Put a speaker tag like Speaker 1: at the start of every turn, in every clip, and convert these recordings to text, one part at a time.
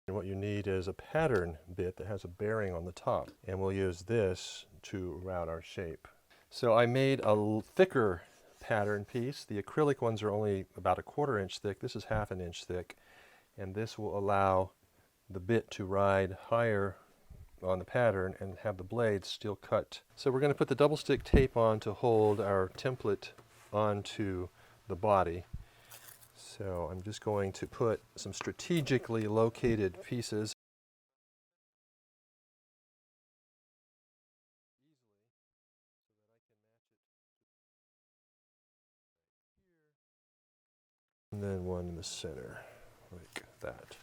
Speaker 1: And what you need is a pattern bit that has a bearing on the top, and we'll use this to route our shape. So I made a thicker pattern piece. The acrylic ones are only about 1/4 inch thick. This is 1/2 inch thick, and this will allow the bit to ride higher on the pattern and have the blades still cut. So we're going to put the double stick tape on to hold our template onto the body. So I'm just going to put some strategically located pieces. And then one in the center, like that.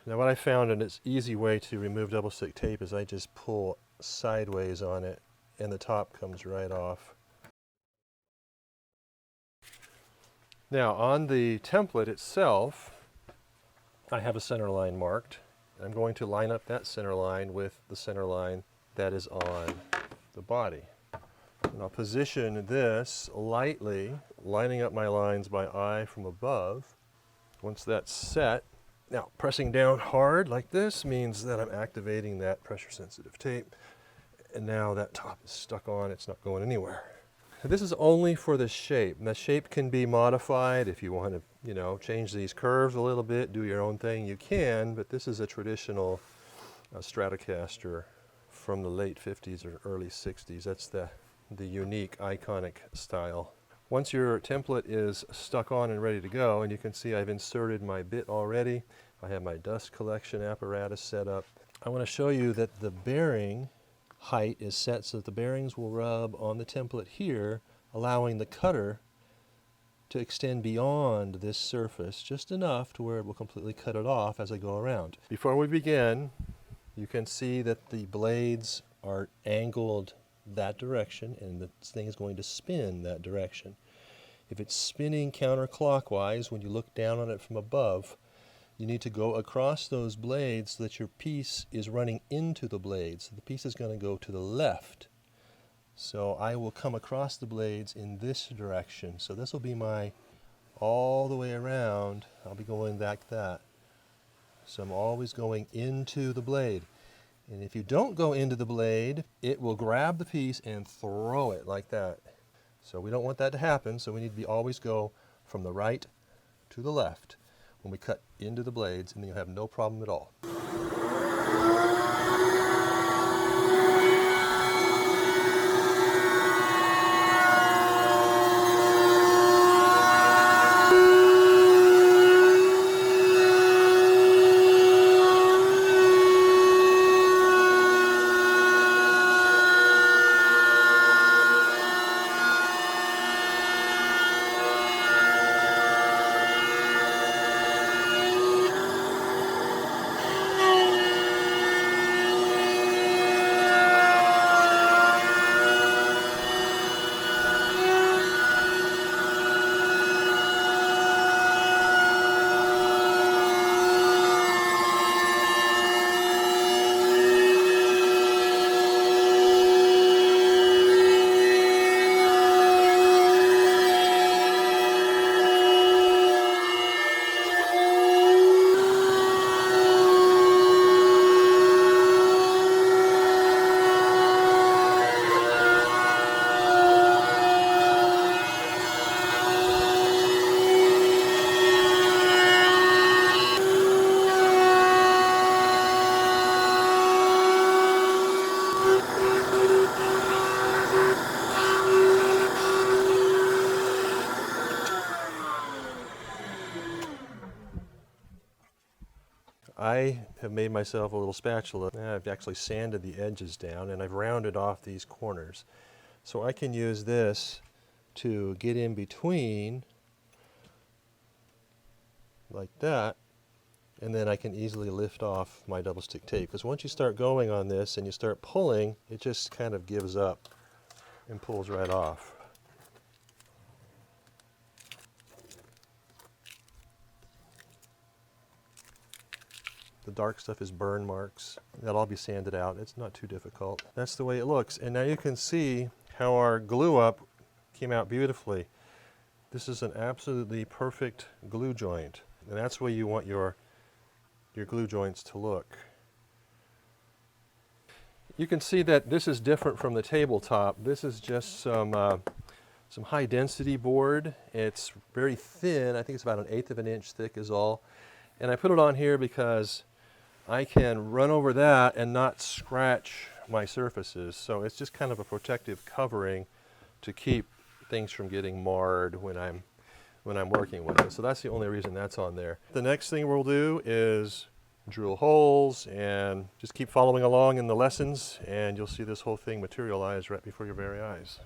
Speaker 1: Now what I found, and it's easy way to remove double stick tape, is I just pull sideways on it and the top comes right off. Now on the template itself, I have a center line marked. I'm going to line up that center line with the center line that is on the body. And I'll position this lightly, lining up my lines by eye from above. Once that's set, now pressing down hard like this means that I'm activating that pressure sensitive tape. And now that top is stuck on, it's not going anywhere. This is only for the shape. And the shape can be modified if you want to, change these curves a little bit, do your own thing, you can, but this is a traditional Stratocaster from the late 50s or early 60s. That's the unique, iconic style. Once your template is stuck on and ready to go, and you can see I've inserted my bit already, I have my dust collection apparatus set up. I want to show you that the bearing height is set so that the bearings will rub on the template here, allowing the cutter to extend beyond this surface just enough to where it will completely cut it off as I go around. Before we begin, you can see that the blades are angled that direction, and the thing is going to spin that direction. If it's spinning counterclockwise, when you look down on it from above, you need to go across those blades so that your piece is running into the blades. So the piece is going to go to the left. So I will come across the blades in this direction. So this will be my all the way around. I'll be going like that. So I'm always going into the blade. And if you don't go into the blade, it will grab the piece and throw it like that. So we don't want that to happen, so we need to always go from the right to the left when we cut into the blades, and then you'll have no problem at all. I have made myself a little spatula. I've actually sanded the edges down and I've rounded off these corners. So I can use this to get in between like that, and then I can easily lift off my double stick tape. Because once you start going on this and you start pulling, it just kind of gives up and pulls right off. The dark stuff is burn marks. That'll all be sanded out. It's not too difficult. That's the way it looks. And now you can see how our glue up came out beautifully. This is an absolutely perfect glue joint. And that's where you want your your glue joints to look. You can see that this is different from the tabletop. This is just some high density board. It's very thin. I think it's about 1/8 of an inch thick is all. And I put it on here because I can run over that and not scratch my surfaces. So it's just kind of a protective covering to keep things from getting marred when I'm working with it. So that's the only reason that's on there. The next thing we'll do is drill holes and just keep following along in the lessons, and you'll see this whole thing materialize right before your very eyes.